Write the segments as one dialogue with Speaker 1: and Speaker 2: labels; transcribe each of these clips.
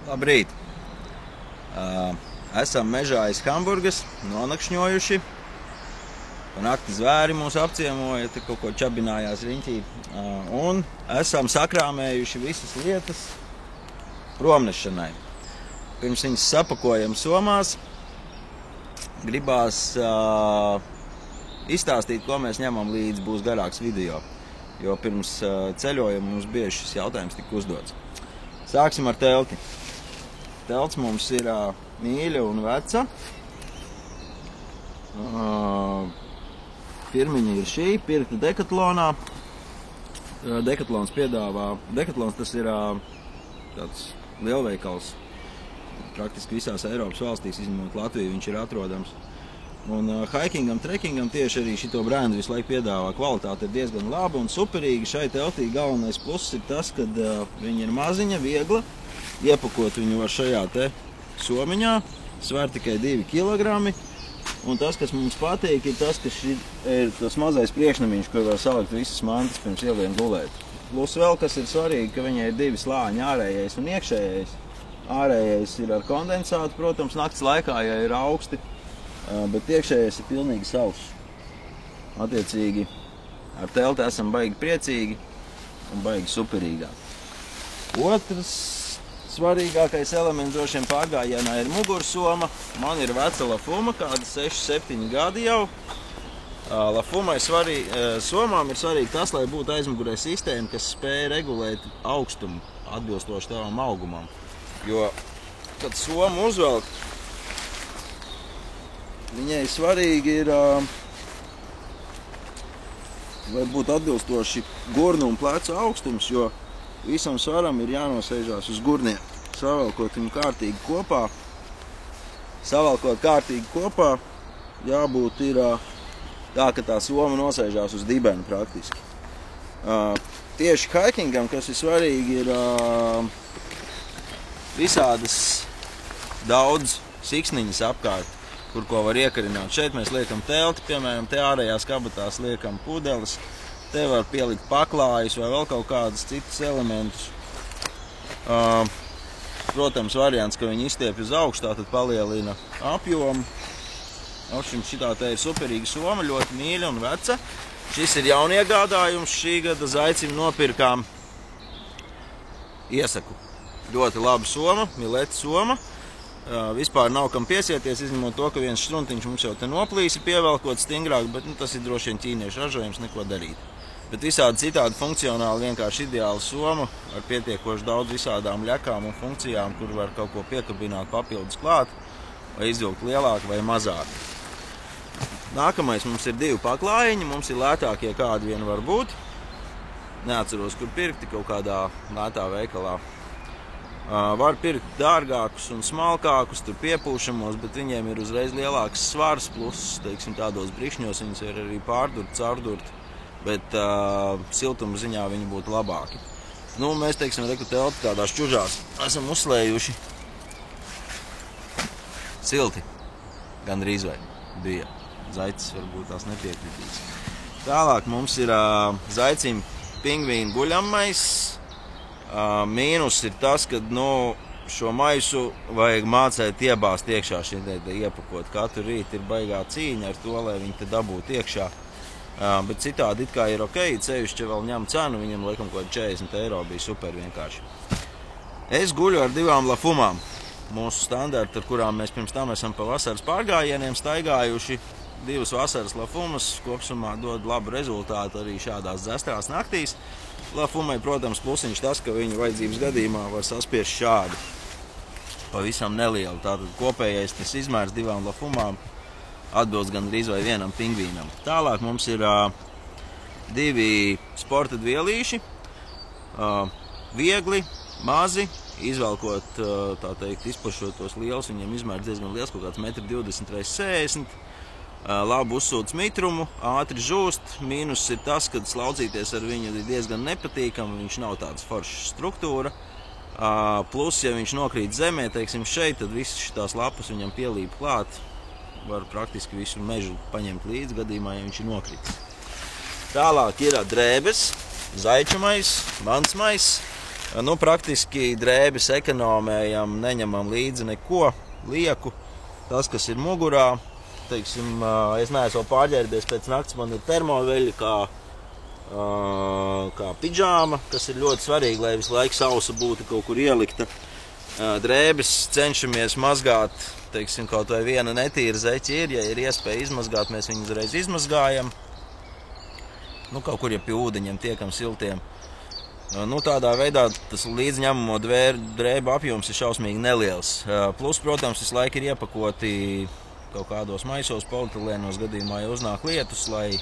Speaker 1: Labrīt! Esam mežā aiz Hamburgas, nonakšņojuši. Pa nakti zvēri mūs apciemoja, te kaut ko čabinājās riņķī. Un esam sakrāmējuši visas lietas promnešanai. Pirms viņas sapakojam somās, gribās izstāstīt, ko mēs ņemam līdzi, būs garāks video. Jo pirms ceļojuma mums bieži šis jautājums tika uzdots. Sāksim ar telti. Telts mums ir mīļa un veca. Firmiņa ir šī, pirkta Decathlonā. Decathlons piedāvā, Decathlons tas ir tāds lielveikals. Praktiski visās Eiropas valstīs, izņemot Latviju, viņš ir atrodams. Un hikingam, trekkingam tieši arī šito brendu visu laiku piedāvā. Kvalitāte ir diezgan laba un superīga. Šai teltī galvenais pluss ir tas, ka viņa ir maziņa, viegla. Iepakot viņu var šajā te somiņā, sver tikai 2 kg. Un tas, kas mums patīk, ir tas, ka šī ir tas mazais priekšnamiņš, kur var salikt visas mantas pirms ielien gulēt. Plus vēl, kas ir svarīgi, ka viņai ir 2 slāņi, ārējais un iekšējais. Ārējais ir ar kondensātu, protams, nakts laikā, ja ir augsti, bet iekšējais ir pilnīgi sauss. Attiecīgi, ar telti esam baigi priecīgi un baigi superīgā. Otrs svarīgākais elements droši vien pārgājienā ir mugursoma. Man ir veca Lafuma, kāda 6-7 gadi jau. Somām ir svarīgi tas, lai būtu aizmugurē sistēma, kas spēj regulēt augstumu atbilstoši tavam augumam. Jo, kad somu uzvelk, viņai svarīgi ir, lai būtu atbilstoši gurnu un plecu augstums, jo visam svaram ir jānosēžās uz gurniem. Savalkot viņu kārtīgi kopā, jābūt ir tā, ka tā soma nosēžās uz dibena praktiski. Tieši hikingam, kas ir svarīgi, ir visādas daudz siksniņas apkārt, kur ko var iekarināt. Šeit mēs liekam telti, piemēram, te ārējās kabatās liekam pudeles. Te var pielikt paklājus vai vēl kaut kādus citus elementus. Protams, variants, ka viņi izstiepj uz augšu, tad palielina apjomu. Šitā te ir superīga soma, ļoti mīļa un veca. Šis ir jauniegādājums, šī gada Zaicim nopirkām. Iesaku. Ļoti laba soma, mileta soma. Vispār nav kam piesieties, izņemot to, ka viens štruntiņš mums jau te noplīsi pievelkot stingrāk, bet tas ir droši vien ķīniešu ražojums, neko darīt. Bet visādi citādi funkcionāli vienkārši ideāla soma ar pietiekoši daudz visādām ļakām un funkcijām, kur var kaut ko piekabināt papildus klāt, vai izvilkt lielāku vai mazāku. Nākamais mums ir 2 paklājiņi, mums ir lētākie kādi vien var būt. Neatceros, kur pirkti, kaut kādā lētā veikalā. Var pirkt dārgākus un smalkākus, tur piepūšamos, bet viņiem ir uzreiz lielāks svars, plus, teiksim, tādos brikšņos viņus var arī pārdurt, caurdurt, bet siltuma ziņā viņi būtu labāki. Nu, mēs, teiksim, telti tādās čužās esam uzslējuši. Silti, gandrīz vai bija. Zaicis varbūt tās nepiekritīs. Tālāk mums ir Zaicim pingvīnu guļammais. Mīnus ir tas, ka šo maisu vajag mācēt iebāzt iekšā, iepakot. Katru rītu ir baigā cīņa ar to, lai viņi te dabūtu iekšā. Bet citādi it kā ir ok, ceļuši, ja vēl ņem cenu, viņam laikam kaut 40 eiro bija super vienkārši. Es guļu ar 2 Lafumām. Mūsu standarti, ar kurām mēs pirms tam esam pa vasaras pārgājieniem staigājuši. 2 vasaras Lafumas kopsumā dod labu rezultātu arī šādās zestrās naktīs. Lafumai, protams, plusiņš tas, ka viņu vajadzības gadījumā var saspiest šādi. Pavisam nelielu. Tātad kopējais tas izmērs 2 Lafumām atbilst gandrīz vai 1 pingvīnam. Tālāk mums ir 2 sporta dvielīši. Viegli, mazi, izvelkot, tā teikt, izplašot tos lielus, viņiem izmērs diezgan liels, kaut kāds 1,20 x 60 m. Labu uzsūc mitrumu, ātri žūst. Mīnus ir tas, ka slaucīties ar viņu ir diezgan nepatīkami, viņš nav tāds foršs struktūra. Plus, ja viņš nokrīt zemē, teiksim šeit, tad visas šitās lapas viņam pielīp klāt. Var praktiski visu mežu paņemt līdzi gadījumā, ja viņš ir nokritis. Tālāk ir drēbes, zaiču mais, mans mais. Nu, praktiski drēbes ekonomējam, neņemam līdzi neko lieku. Tas, kas ir mugurā, teiksim, es neesmu vēl pārģērbies pēc nakts, man ir termoveļa kā pidžāma, kas ir ļoti svarīgi, lai visu laiku sausa būtu kaut kur ielikta. Drēbes cenšamies mazgāt, teiksim, kaut vai viena netīra zeķi ir, ja ir iespēja izmazgāt, mēs viņu uzreiz izmazgājam. Nu, kaut kur, ja pie ūdeņiem tiekam siltiem. Nu, tādā veidā tas līdzņemamo drēbu apjoms ir šausmīgi neliels. Plus, protams, visu laiku ir iepakoti kaut kādos maisos, polietilēnos gadījumā, ja uznāk lietus, lai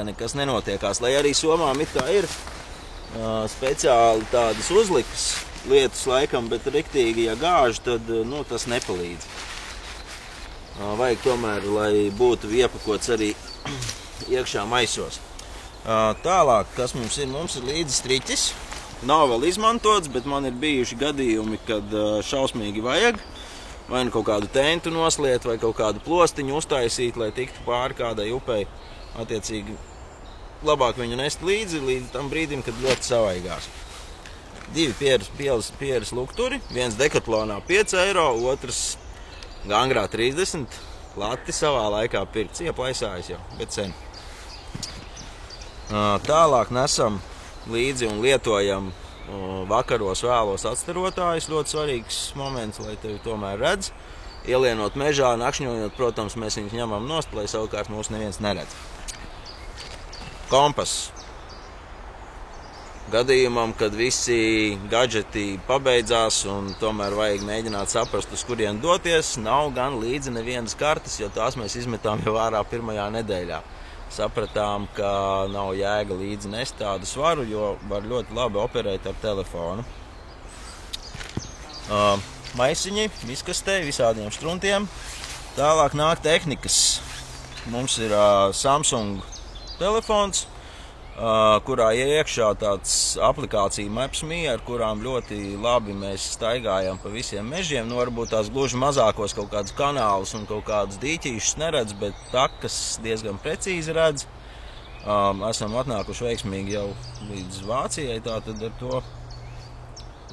Speaker 1: nekas nenotiekās. Lai arī somām it kā ir speciāli tādas uzlikas lietus laikam, bet riktīgi, ja gāž, tad tas nepalīdz. Vajag tomēr, lai būtu iepakots arī iekšā maisos. Tālāk, kas mums ir? Mums ir līdzi striķis. Nav vēl izmantots, bet man ir bijuši gadījumi, kad šausmīgi vajag. Vai nu kaut kādu tentu nosliet, vai kaut kādu plostiņu uztaisīt, lai tiktu pāri kādai upei. Attiecīgi, labāk viņu nest līdzi tam brīdim, kad ļoti savaigās. 2 pieres lukturi, viens Decathlonā 5 eiro, otrs Gangrā 30. Lati savā laikā pirkts, ieplaisājis jau, bet sen. Tālāk nesam līdzi un lietojam vakaros vēlos atstarotājus. Ļoti svarīgs moments, lai tevi tomēr redz. Ielienot mežā, nakšņojot, protams, mēs viņus ņemam nost, lai savukārt mūs neviens neredz. Kompas. Gadījumam, kad visi gadžeti pabeidzās un tomēr vajag mēģināt saprast, uz kurien doties, nav gan līdzi nevienas kartes, jo tās mēs izmetām jau ārā pirmajā nedēļā. Sapratām, ka nav jēga līdzi nest tādu svaru, jo var ļoti labi operēt ar telefonu. Maisiņi, viskastē, visādiem struntiem. Tālāk nāk tehnikas. Mums ir Samsung telefons, kurā ir iekšā tāds aplikācija Maps.me, ar kurām ļoti labi mēs staigājam pa visiem mežiem. Nu, varbūt tās gluži mazākos kaut kādus kanālus un kaut kādus dīķīšus neredz, bet takas diezgan precīzi redz. Esam atnākuši veiksmīgi jau līdz Vācijai, tātad ar to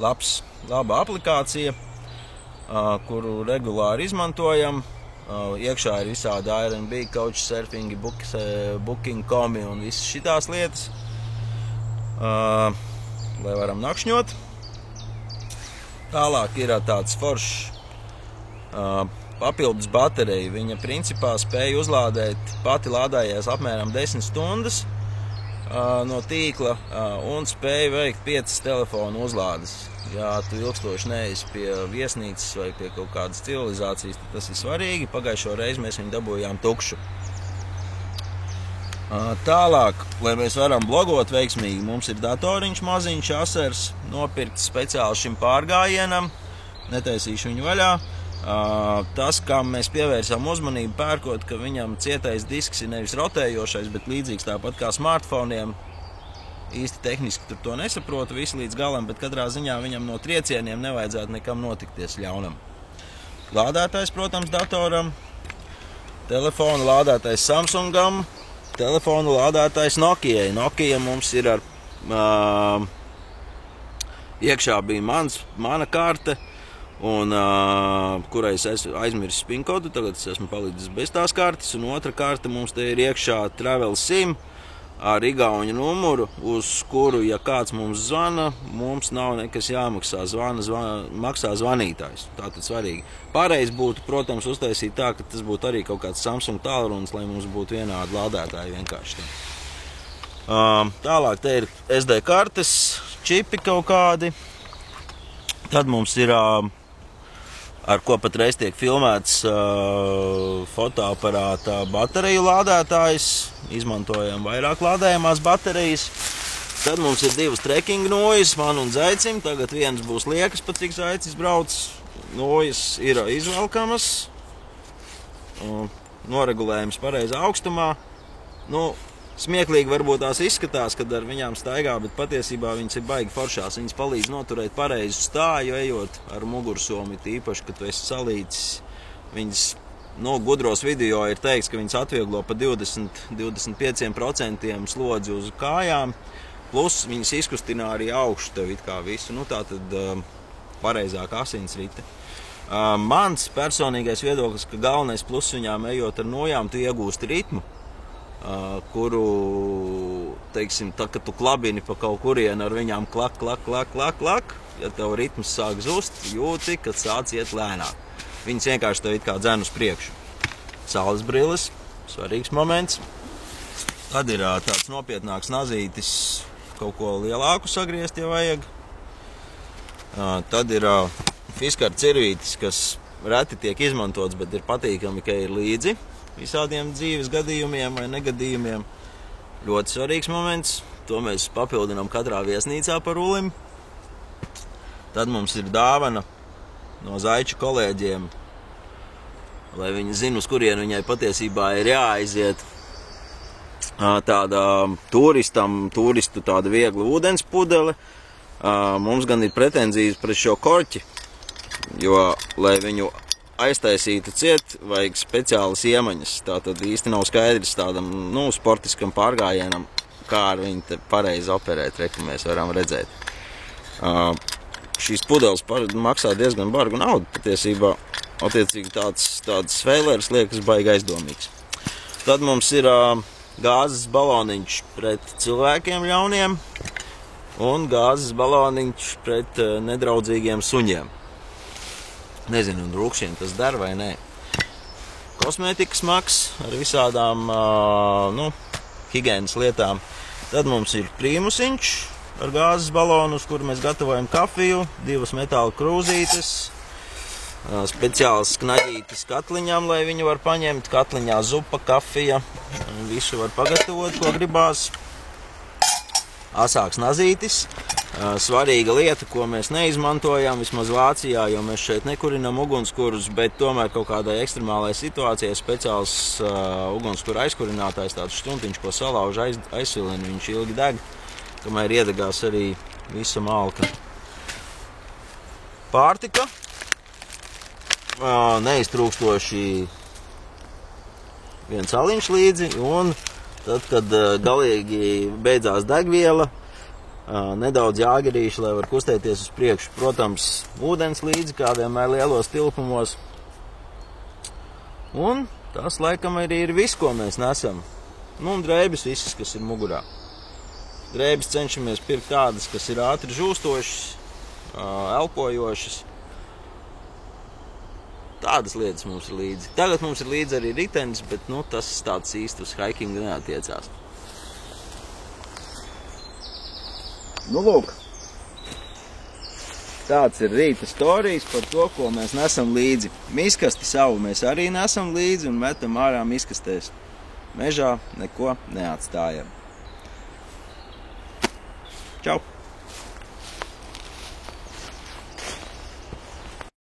Speaker 1: laba aplikācija, kuru regulāri izmantojam. Iekšā ir visādi Airbnb, Couchsurfing, Booking.com un visas šitās lietas, lai varam nakšņot. Tālāk ir tāds foršs papildus baterija. Viņa principā spēja uzlādēt, pati lādājās apmēram 10 stundas no tīkla un spēja veikt 5 telefonu uzlādes. Ja tu ilgstoši neesi pie viesnīcas vai pie kaut kādas civilizācijas, tad tas ir svarīgi. Pagājušo reizi mēs viņu dabūjām tukšu. Tālāk, lai mēs varam blogot veiksmīgi, mums ir datoriņš maziņš, Acers, nopirkts speciāli šim pārgājienam. Netaisīšu viņu vaļā. Tas, kam mēs pievērsām uzmanību pērkot, ka viņam cietais disks ir nevis rotējošais, bet līdzīgs tāpat kā smartfoniem. Īsti tehniski tur to nesaprotu visu līdz galam, bet katrā ziņā viņam no triecieniem nevajadzētu nekam notikties ļaunam. Lādētājs, protams, datoram, telefonu lādētājs Samsungam, telefonu lādētājs Nokijai. Nokija mums ir ar, iekšā bija mana karte, un kurai es esmu aizmirsis pinkodu, tagad es esmu palicis bez tās kartes, un otra karte mums te ir iekšā Travel SIM, ar igauņu numuru, uz kuru, ja kāds mums zvana, mums nav nekas jāmaksā. Maksā zvanītājs. Tātad svarīgi. Pārējais būtu, protams, uztaisīt tā, ka tas būtu arī kaut kāds Samsung tālrunis, lai mums būtu vienādi lādētāji vienkārši. Tālāk te ir SD kartes, čipi kaut kādi. Tad mums ir, ar ko patreiz tiek filmēts fotoaparāta bateriju lādētājs. Izmantojam vairāk lādējamās baterijas. Tad mums ir 2 trekking nojas, man un Zaicim. Tagad viens būs liekas, pat cik Zaicis brauc. Nojas ir izvelkamas. Noregulējums pareizā augstumā. Nu, smieklīgi varbūt tās izskatās, kad ar viņām staigā, bet patiesībā viņas ir baigi foršās. Viņas palīdz noturēt pareizu stāju, ejot ar mugursomu, īpaši, kad tu esi salīdzis. Viņas, gudros video ir teikts, ka viņas atvieglo pa 20–25% slodzi uz kājām. plus viņas izkustinā arī augšu tev it kā visu, nu tā tad pareizāk asinsrite. Mans personīgais viedoklis, ka galvenais pluss viņām ejot ar nojām, tu iegūsti ritmu, kuru, teiksim, tā, kad tu klabini pa kaut kurienu ar viņām klak, ja tev ritms sāk zust, jūti, kad sāc iet lēnāk. Viņas vienkārši tev it kā dzen uz priekšu. Saules brilles, svarīgs moments. Tad ir tāds nopietnāks nazītis, kaut ko lielāku sagriezt, ja vajag. Tad ir fiskara cirvītis, kas reti tiek izmantots, bet ir patīkami, ka ir līdzi visādiem dzīves gadījumiem vai negadījumiem. Ļoti svarīgs moments. To mēs papildinām katrā viesnīcā par rulim. Tad mums ir dāvana no Zaiču kolēģiem, lai viņi zina, uz kurien viņai patiesībā ir jāaiziet. Tāda turistu tāda viegla ūdens pudele. Mums gan ir pretenzijas pret šo korķi, jo, lai viņu aiztaisītu ciet, vajag speciālas iemaņas. Tātad īsti nav skaidrs tādam, sportiskam pārgājienam, kā ar viņu te pareizi operēt, ka mēs varam redzēt. Šīs pudeles maksā diezgan bargu naudu patiesībā. Attiecīgi tāds vēlērs liekas baigi aizdomīgs. Tad mums ir gāzes baloniņš pret cilvēkiem ļauniem un gāzes baloniņš pret nedraudzīgiem suņiem. Nezinu, un rūkšiem tas der vai nē. Kosmētikas maks ar visādām higienas lietām. Tad mums ir prīmusiņš ar gāzes balonu, uz kuru mēs gatavojam kafiju, 2 metāla krūzītes, speciāls knaģītis katliņām, lai viņu var paņemt. Katliņā zupa, kafija, visu var pagatavot, ko gribās. Asāks nazītis. Svarīga lieta, ko mēs neizmantojam, vismaz Vācijā, jo mēs šeit nekurinam ugunskurus, bet tomēr kaut kādai ekstremālai situācijai speciāls ugunskura aizkurinātājs, tāds šķuntiņš, ko salauž, aizsilina, viņš ilgi deg, kamēr iedegās arī visa malka. Pārtika. Neiztrūkstoši viens aliņš līdzi, un tad, kad galīgi beidzās degviela, nedaudz jāgerīši, lai var kustēties uz priekšu. Protams, ūdens līdzi, kā vienmēr lielos tilpumos. Un tas laikam arī ir viss, ko mēs nesam. Un drēbes visas, kas ir mugurā. Drēbes cenšamies pirkt tādas, kas ir ātri žūstošas, elpojošas. Tādas lietas mums ir līdzi. Tagad mums ir līdzi arī ritenis, bet tas tāds īsti uz hikingu neatiecās. Lūk, tāds ir rīta storijas par to, ko mēs nesam līdzi. Miskasti savu mēs arī nesam līdzi un metam ārā miskastēs. Mežā neko neatstājam. Čau!